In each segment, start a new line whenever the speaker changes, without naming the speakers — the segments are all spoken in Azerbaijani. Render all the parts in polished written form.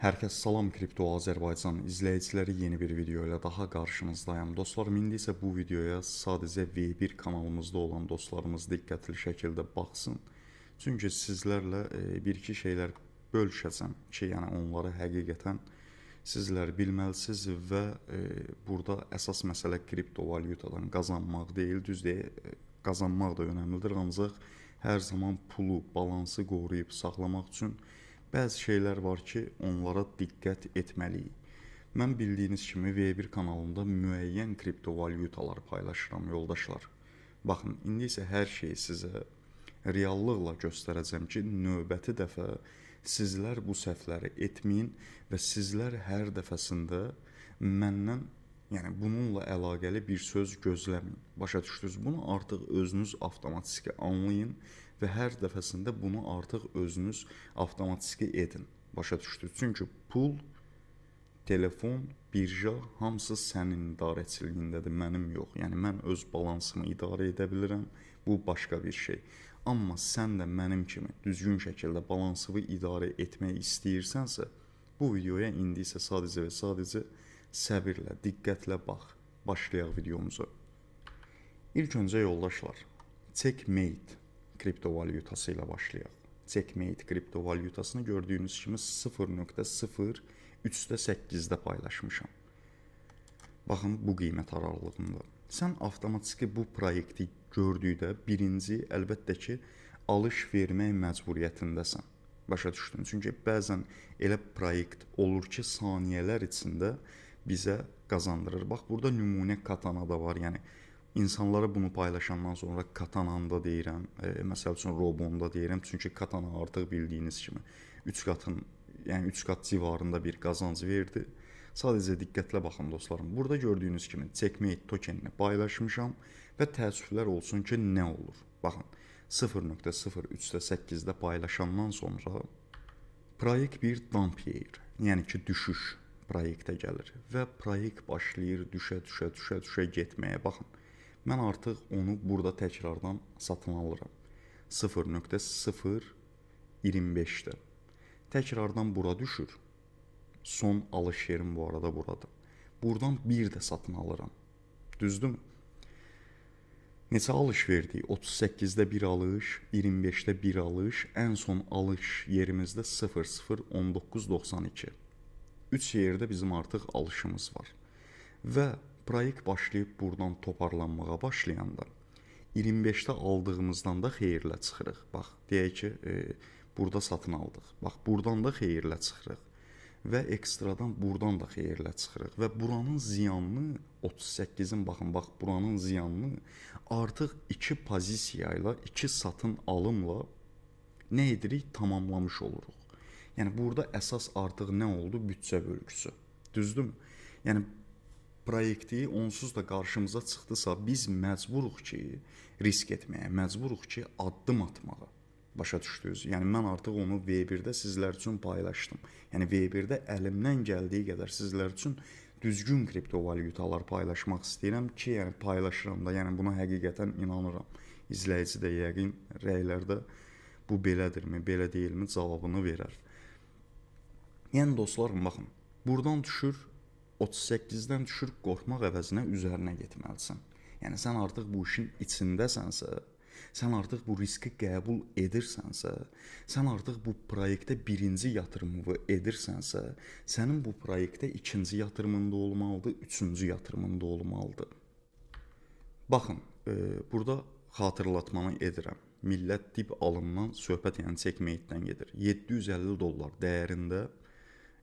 Hər kəs salam, Kripto Azərbaycan izləyiciləri, yeni bir video ilə daha qarşınızdayım. Dostlarım, indi isə bu videoya sadəcə V1 kanalımızda olan dostlarımız diqqətli şəkildə baxsın. Çünki sizlərlə bir-iki şeylər bölüşəcəm ki, yəni onları həqiqətən sizlər bilməlisiniz və burada əsas məsələ kriptovalyutadan qazanmaq deyil, düz deyil, qazanmaq da önəmlidir, ancaq hər zaman pulu, balansı qoruyub saxlamaq üçün bəzi şeylər var ki, onlara diqqət etməliyik. Mən bildiyiniz kimi V1 kanalında müəyyən kriptovalyutalar paylaşıram, yoldaşlar. Baxın, indi isə hər şeyi sizə reallıqla göstərəcəm ki, növbəti dəfə sizlər bu səhvləri etməyin və sizlər hər dəfəsində məndən, yəni bununla əlaqəli bir söz gözləməyin. Başa düşdünüz? Bunu artıq özünüz avtomatik anlayın və hər dəfəsində bunu artıq özünüz avtomatik edin. Başa düşdünüz? Çünki pul, telefon, birja hamısı sənin idarəçiliyindədir, mənim yox. Yəni mən öz balansımı idarə edə bilirəm, bu başqa bir şey. Amma sən də mənim kimi düzgün şəkildə balansını idarə etmək istəyirsənsə, bu videoya indi isə sadəcə və sadəcə səbirlə, diqqətlə bax. Başlayaq videomuza. İlk öncə yoldaşlar, Checkmate kriptovalyutası ilə başlayaq. Checkmate kriptovalyutasını gördüyünüz kimi 0.03/8-də paylaşmışam. Baxın bu qiymət aralığında. Sən avtomatik bu proyekti gördükdə birinci əlbəttə ki alış vermək məcburiyyətindəsən. Başa düşdün? Çünki bəzən elə proyekt olur ki, saniyələr içində bizə qazandırır. Bax burada nümunə Katana da var. Yəni İnsanlara bunu paylaşandan sonra Katana'da deyirəm, məsəl üçün Robon'da deyirəm, çünki Katana artıq bildiyiniz kimi 3 qat civarında bir qazanc verdi. Sadəcə diqqətlə baxın dostlarım. Burada gördüyünüz kimi Checkmate tokenini paylaşmışam və təəssüflər olsun ki, nə olur? Baxın, 0.03/8-də paylaşandan sonra proyekt bir dump yeyir, yəni ki, düşüş proyektə gəlir və proyekt başlayır düşə getməyə. Baxın, mən artıq onu burada təkrardan satın alıram. 0.025-də. Təkrardan bura düşür. Son alış yerim bu arada burada. Buradan bir də satın alıram. Düzdürmü? Neçə alış verdik? 38-də bir alış, 25-də bir alış, ən son alış yerimizdə 0.01992. 3 yerdə bizim artıq alışımız var. Və proyekt başlayıb buradan toparlanmağa başlayanda 25-də aldığımızdan da xeyirlə çıxırıq. Bax, deyək ki, burada satın aldıq. Bax, buradan da xeyirlə çıxırıq və ekstradan buradan da xeyirlə çıxırıq və buranın ziyanını 38-in bax buranın ziyanını artıq 2 pozisiya ilə, 2 satın alımla nə edirik? Tamamlamış oluruq. Yəni burada əsas artıq nə oldu? Büdcə bölgüsü. Düzdürmü? Yəni proyekti onsuz da qarşımıza çıxdısa, biz məcburuq ki, risk etməyə, məcburuq ki, addım atmağa. Başa düşdünüz? Yəni mən artıq onu V1-də sizlər üçün paylaşdım. Yəni V1-də əlimdən gəldiyi qədər sizlər üçün düzgün kriptovalyutalar paylaşmaq istəyirəm ki, yəni paylaşıram da, yəni buna həqiqətən inanıram. İzləyici də yəqin rəylərdə bu belədirmi, belə deyilmi cavabını verər. Yəni dostlarım, baxın, buradan düşür, 38-dən düşür, qorxmaq əvəzinə üzərinə getməlisən. Yəni sən artıq bu işin içindəsənsə, sən artıq bu riski qəbul edirsənsə, sən artıq bu proyektə birinci yatırımını edirsənsə, sənin bu proyektə ikinci yatırımında olmalıdır, üçüncü yatırımında olmalıdır. Baxın, burada xatırlatmanı edirəm. Millət dip alımdan söhbət, yəni Checkmate-dən gedir. $750 dəyərində,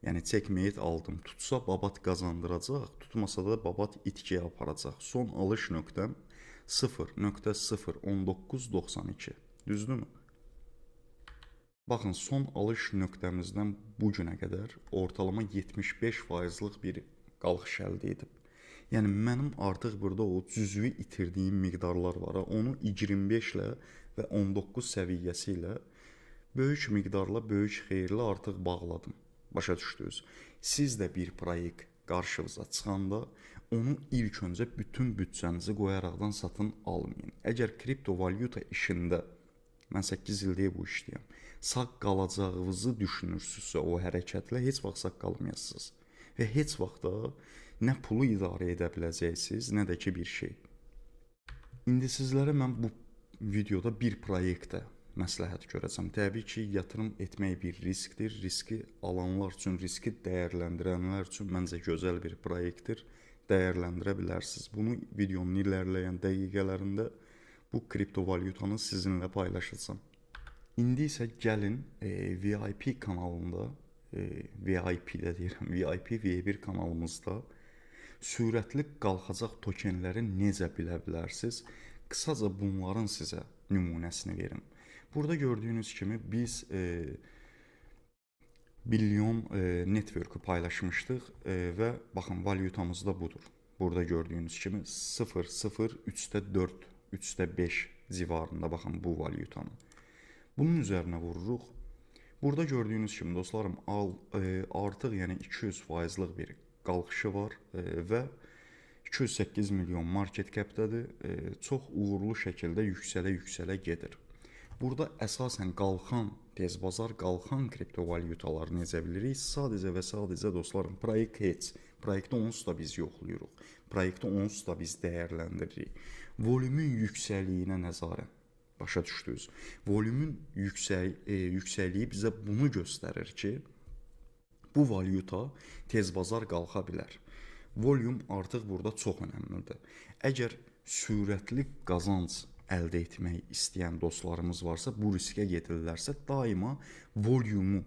yəni Checkmate aldım. Tutsa babat qazandıracaq, tutmasa da babat itkiyə aparacaq. Son alış nöqtəm 0.01992. Düzdürmü? Baxın, son alış nöqtəmizdən bu günə qədər ortalama 75%-lıq bir qalxış əldə edib. Yəni mənim artıq burada o cüzvi itirdiyim miqdarlar var. Onu 25 ilə və 19 səviyyəsi ilə böyük miqdarla, böyük xeyirlə artıq bağladım. Başa düşdünüz? Siz də bir proyekt qarşınıza çıxanda onu ilk öncə bütün büdcənizi qoyaraqdan satın almayın. Əgər kriptovalyuta işində Mən 8 ildir bu işləyirəm. Sağ qalacağınızı düşünürsünüzsə o hərəkətlə heç vaxt sağ qalmayasınız. Və heç vaxt da nə pulu idarə edə biləcəksiniz, nə də ki bir şey. İndi sizlərə mən bu videoda bir proyektə məsləhət görəcəm. Təbii ki, yatırım etmək bir riskdir. Riski alanlar üçün, riski dəyərləndirənlər üçün məncə gözəl bir proyektdir. Dəyərləndirə bilərsiniz. Bunu videonun ilərləyən dəqiqələrində bu kriptovalyutanı sizinlə paylaşacağam. İndi isə gəlin VIP kanalında, VIP də deyirəm, VIP V1 kanalımızda sürətli qalxacaq tokenləri necə bilə bilərsiniz? Qısaca bunların sizə nümunəsini verim. Burada gördüyünüz kimi biz Billion network'ü paylaşmışdıq və baxın valyutamız da budur. Burada gördüyünüz kimi 0,0,3/4, 3/5 civarında baxın bu valyutanı. Bunun üzərinə vururuq. Burada gördüyünüz kimi dostlarım artıq yəni 200%'lıq bir qalxışı var və 208 milyon market cap'dədir. Çox uğurlu şəkildə yüksələ gedir. Burada əsasən qalxan, tez bazar qalxan kriptovalyutaları necə bilirik? Sadəcə və sadəcə dostlarım, proyekt heç. Proyektdə onsuz da biz yoxlayırıq. Proyektdə onsuz da biz dəyərləndiririk. Volümün yüksəliyinə nəzarən. Başa düşdünüz? Volümün yüksəkliyi bizə bunu göstərir ki, bu valyuta tez bazar qalxa bilər. Volüm artıq burada çox önəmlidir. Əgər sürətli qazanc əldə etmək istəyən dostlarımız varsa, bu riskə gedirlərsə, daima volümu,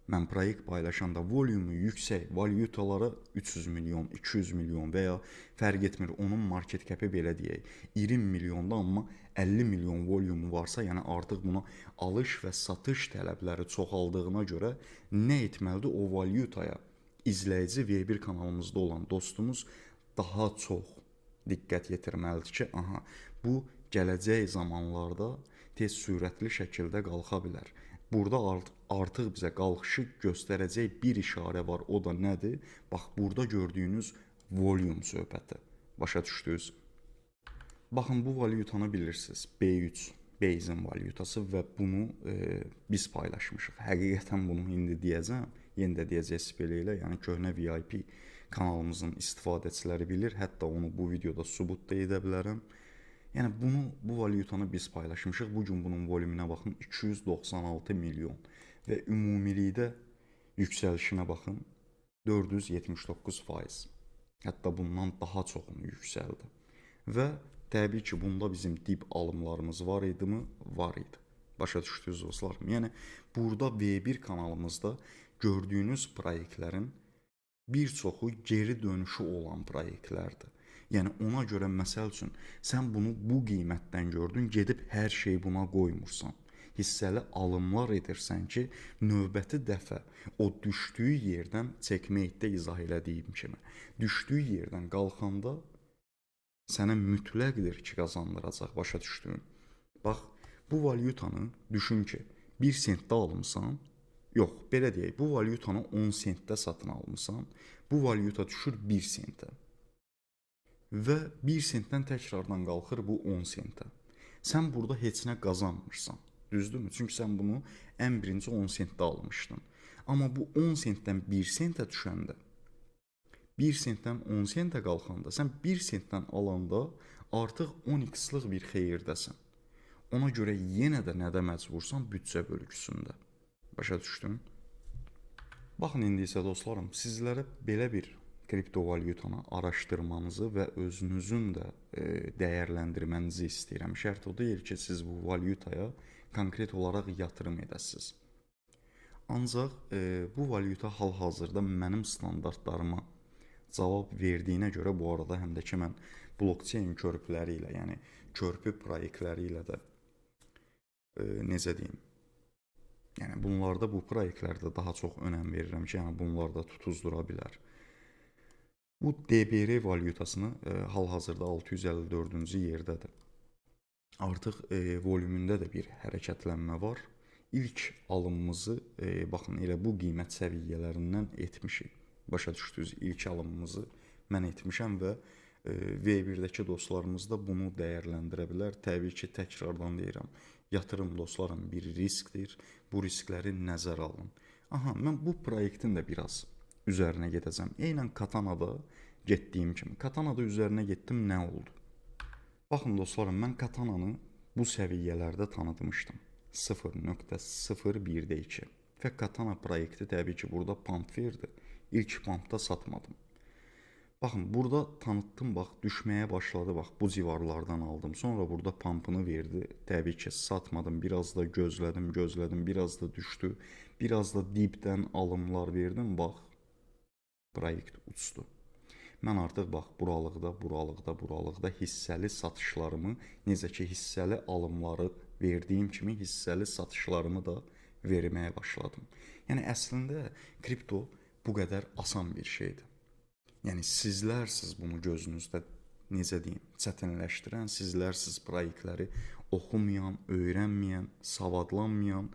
mən proyekt paylaşanda volümu yüksək valyutalara 300 milyon, 200 milyon və ya fərq etmir, onun market cap'i belə deyək, 20 milyonda amma 50 milyon volümu varsa, yəni artıq buna alış və satış tələbləri çoxaldığına görə nə etməlidir? O valyutaya izləyici V1 kanalımızda olan dostumuz daha çox diqqət yetirməlidir ki, aha, bu gələcək zamanlarda tez sürətli şəkildə qalxa bilər. Burada artıq bizə qalxışı göstərəcək bir işarə var, o da nədir? Bax, burada gördüyünüz volüm söhbəti. Başa düşdünüz? Baxın, bu valyutanı bilirsiniz, B3, Beyzin valyutası və bunu biz paylaşmışıq. Həqiqətən bunu indi deyəcəm, yenə də deyəcəksiniz belə elə, yəni köhnə VIP kanalımızın istifadəçiləri bilir, hətta onu bu videoda sübut da edə bilərəm. Yəni bu valyutanı biz paylaşmışıq. Bu gün bunun volümünə baxın 296 milyon və ümumilikdə yüksəlişinə baxın 479%. Hətta bundan daha çoxunu yüksəldi. Və təbii ki, bunda bizim dip alımlarımız var idimi? Var idi. Başa düşdünüz dostlarım? Yəni burada V1 kanalımızda gördüyünüz proyektlərin bir çoxu geri dönüşü olan proyektlərdir. Yəni ona görə məsəl üçün sən bunu bu qiymətdən gördün, gedib hər şeyi buna qoymursan. Hissəli alımlar edirsən ki, növbəti dəfə o düşdüyü yerdən checkmate-də izah elədiyim kimi, düşdüyü yerdən qalxanda sənə mütləqdir ki, qazandıracaq, başa düşdün. Bax, bu valyutanı düşün ki, 1 sentdə alımsan, yox, belə deyək, bu valyutanı 10 sentdə satın almısan, bu valyuta düşür 1 sentə. Və 1 sentdən təkrardan qalxır bu 10 sentə. Sən burada heç nə qazanmırsan, düzdürmü? Çünki sən bunu ən birinci 10 sentdə almışdın. Amma bu 10 sentdən 1 sentə düşəndə, 1 sentdən 10 sentə qalxanda, sən 1 sentdən alanda artıq 10x-lıq bir xeyirdəsən. Ona görə yenə də nədə məcbursan? Büdcə bölgüsündə. Başa düşdün? Baxın, indi isə dostlarım, sizlərə belə bir kriptovalyutanı araşdırmanızı və özünüzün də dəyərləndirmənizi istəyirəm. Şərt o deyil ki, siz bu valyutaya konkret olaraq yatırım edəsiniz. Ancaq bu valyuta hal-hazırda mənim standartlarıma cavab verdiyinə görə, bu arada həm də ki, mən blockchain körpüləri ilə, yəni körpü proyektləri ilə də necə deyim, yəni bunlarda, bu proyektlərdə daha çox önəm verirəm ki, yəni bunlar da tutuzdura bilər. Bu DBR valyutasını hal-hazırda 654-cü yerdədir. Artıq volümündə də bir hərəkətlənmə var. İlk alımımızı, baxın, elə bu qiymət səviyyələrindən etmişik. Başa düşdünüz, ilk alımımızı mən etmişəm və V1-dəki dostlarımız da bunu dəyərləndirə bilər. Təbii ki, təkrardan deyirəm, Yatırım dostlarım bir riskdir. Bu riskləri nəzərə alın. Aha, mən bu proyektin də biraz üzərinə gedəcəm. Eynən Katanada getdiyim kimi. Katanada üzərinə getdim, nə oldu? Baxın dostlarım, mən Katananı bu səviyyələrdə tanıtmışdım. 0.01-də 2. Və Katana proyekti təbii ki, burada pump verdi. İlk pumpda satmadım. Baxın, burada tanıtdım, bax, düşməyə başladı, bax, bu civarlardan aldım. Sonra burada pumpını verdi. Təbii ki, satmadım, biraz da gözlədim, biraz da düşdü. Biraz da dipdən alımlar verdim, bax, proyekt uçdu. Mən artıq bax, buralıqda hissəli satışlarımı, necə ki, hissəli alımları verdiyim kimi hissəli satışlarımı da verməyə başladım. Yəni, əslində, kripto bu qədər asan bir şeydir. Yəni, sizlərsiz bunu gözünüzdə, necə deyim, çətinləşdirən, sizlərsiz proyektləri oxumayan, öyrənməyən, savadlanmayan,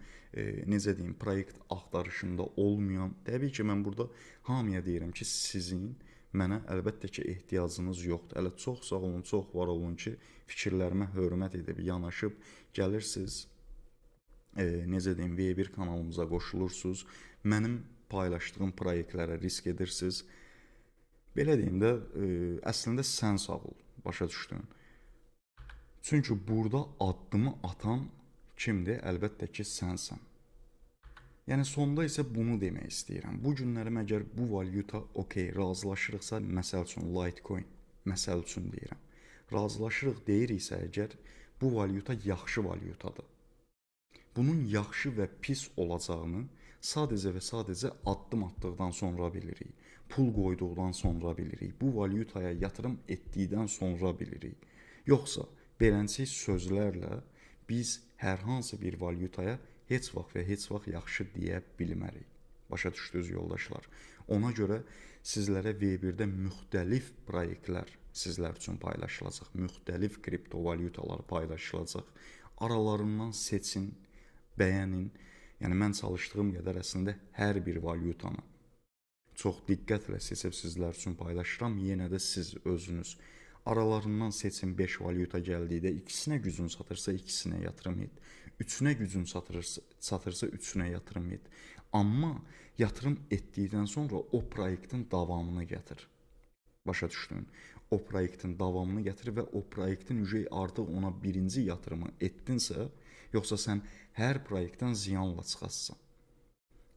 necə deyim, proyekt axtarışında olmayan. Təbii ki, mən burada hamıya deyirəm ki, sizin mənə əlbəttə ki, ehtiyacınız yoxdur. Hələ çox sağ olun, çox var olun ki, fikirlərimə hörmət edib, yanaşıb gəlirsiniz, necə deyim, V1 kanalımıza qoşulursunuz, mənim paylaşdığım proyektlərə risk edirsiniz. Belə deyim də, əslində sən sağ ol, başa düşdün. Çünki burada addımı atan kimdir? Əlbəttə ki, sənsən. Yəni, sonda isə bunu demək istəyirəm. Bu günlərim əgər bu valyuta okey, razılaşırıqsa, məsəl üçün Litecoin, məsəl üçün deyirəm. Razılaşırıq deyiriksə əgər, bu valyuta yaxşı valyutadır. Bunun yaxşı və pis olacağını sadəcə və sadəcə addım atdıqdan sonra bilirik. Pul qoyduqdan sonra bilirik. Bu valyutaya yatırım etdikdən sonra bilirik. Yoxsa, beləncə sözlərlə biz hər hansı bir valyutaya heç vaxt yaxşı deyə bilmərik. Başa düşdünüz yoldaşlar. Ona görə sizlərə V1-də müxtəlif proyektlər sizlər üçün paylaşılacaq. Müxtəlif kriptovalyutalar paylaşılacaq. Aralarından seçin, bəyənin. Yəni, mən çalışdığım qədər əslində hər bir valyutanı çox diqqətlə seçib sizlər üçün paylaşıram. Yenə də siz özünüz aralarından seçin 5 valyuta gəldikdə ikisinə gücün satırsa ikisinə yatırım et. Üçünə gücün satırsa üçünə yatırım et. Amma yatırım etdikdən sonra o proyektin davamını gətir. Başa düşdün? O proyektin davamını gətir və o proyektin artıq ona birinci yatırımı etdinsə, yoxsa sən hər proyektdən ziyanla çıxasın.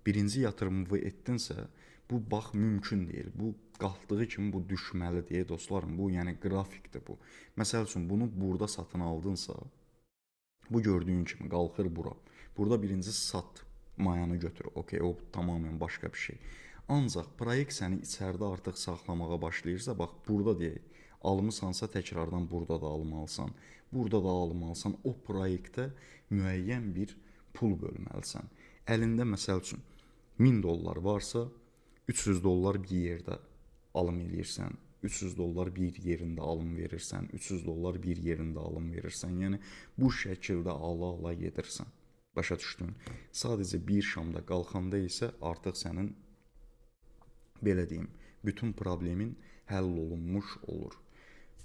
Birinci yatırımı etdinsə, bu bax mümkün deyil. Bu qalxdığı kimi bu düşməlidir dostlarım. Bu yəni qrafikdir bu. Məsəl üçün bunu burada satın aldınsa, bu gördüyün kimi qalxır bura. Burada birinci sat, mayanı götür. Okey, o tamamen başqa bir şey. Ancaq proyekt səni içəridə artıq saxlamağa başlayırsa, bax burada deyək, almısansa təkrardan burada da almalısan. Burada da almalısan. O proyektə müəyyən bir pul bölməlisən. Əlində məsəl üçün $1000 varsa, $300 bir yerdə alım eləyirsən, $300 bir yerində alım verirsən, $300 bir yerində alım verirsən. Yəni, bu şəkildə ala-ala gedirsən. Başa düşdün? Sadəcə bir şamda qalxanda isə artıq sənin, belə deyim, bütün problemin həll olunmuş olur.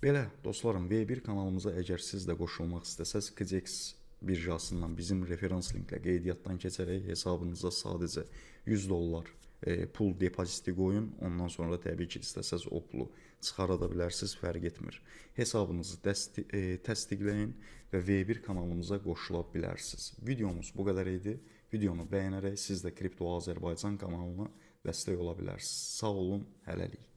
Belə, dostlarım, V1 kanalımıza əgər siz də qoşulmaq istəsəz, KZX birjasından bizim referans linklə qeydiyyatdan keçərək hesabınıza sadəcə $100 pul depoziti qoyun, ondan sonra təbii ki, istəsəz o pulu çıxarada bilərsiniz, fərq etmir. Hesabınızı təsdiqləyin və V1 kanalımıza qoşula bilərsiniz. Videomuz bu qədər idi. Videonu bəyənərək siz də Kripto Azərbaycan kanalına dəstək ola bilərsiniz. Sağ olun, hələlik.